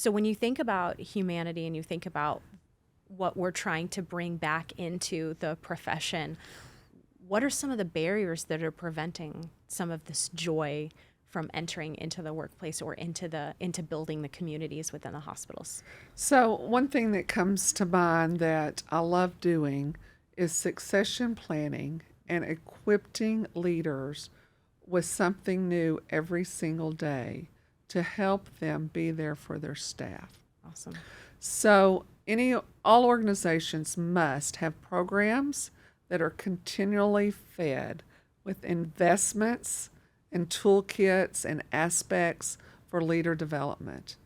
So when you think about humanity and you think about what we're trying to bring back into the profession, what are some of the barriers that are preventing some of this joy from entering into the workplace or into building the communities within the hospitals? So, one thing that comes to mind that I love doing is succession planning and equipping leaders with something new every single day to help them be there for their staff. Awesome. So, all organizations must have programs that are continually fed with investments and toolkits and aspects for leader development.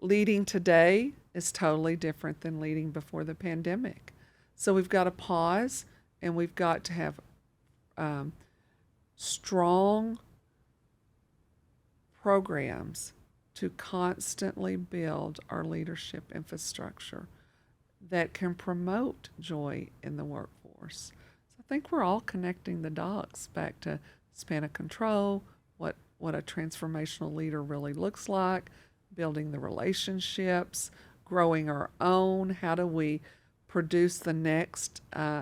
Leading today is totally different than leading before the pandemic. So we've got to pause and we've got to have strong programs to constantly build our leadership infrastructure that can promote joy in the workforce. So I think we're all connecting the dots back to span of control, what a transformational leader really looks like, building the relationships, growing our own. How do we produce the next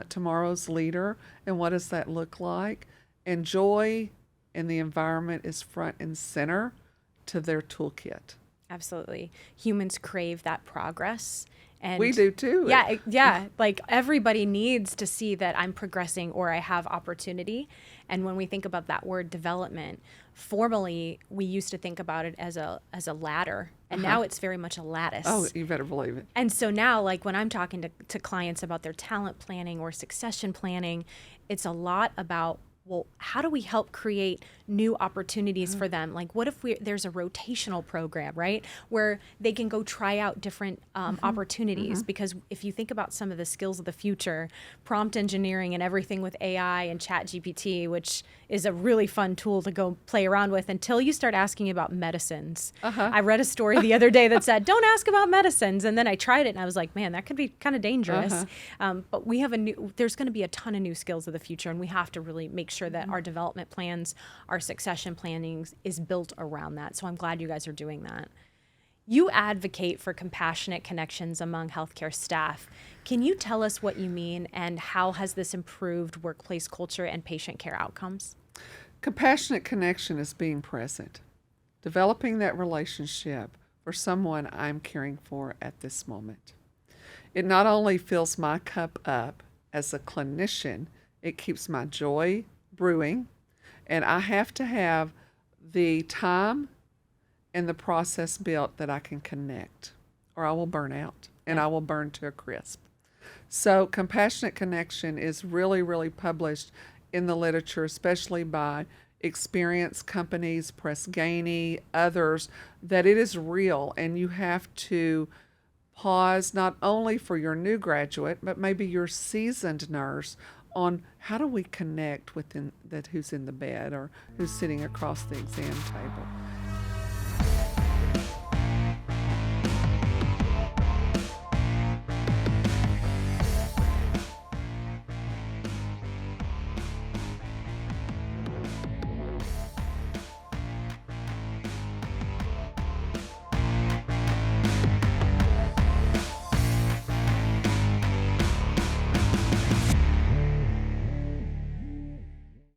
tomorrow's leader, and what does that look like? And joy in the environment is front and center to their toolkit. Absolutely. Humans crave that progress. And we do too. Yeah. Like everybody needs to see that I'm progressing or I have opportunity. And when we think about that word development, formally, we used to think about it as a ladder. And now it's very much a lattice. Oh, you better believe it. And so now, like when I'm talking to clients about their talent planning or succession planning, it's a lot about, well, how do we help create new opportunities for them? Like, what if there's a rotational program, right, where they can go try out different opportunities? Because if you think about some of the skills of the future, prompt engineering and everything with AI and Chat GPT, which is a really fun tool to go play around with until you start asking about medicines. I read a story the other day that said, don't ask about medicines. And then I tried it and I was like, man, that could be kind of dangerous. But we have there's going to be a ton of new skills of the future, and we have to really make sure that our development plans, our succession planning is built around that. So I'm glad you guys are doing that. You advocate for compassionate connections among healthcare staff. Can you tell us what you mean, and how has this improved workplace culture and patient care outcomes? Compassionate connection is being present, developing that relationship for someone I'm caring for at this moment. It not only fills my cup up as a clinician, it keeps my joy brewing, and I have to have the time and the process built that I can connect, or I will burn out and I will burn to a crisp. So compassionate connection is really, really published in the literature, especially by experienced companies, Press Ganey, others, that it is real, and you have to pause not only for your new graduate, but maybe your seasoned nurse on how do we connect with who's in the bed or who's sitting across the exam table.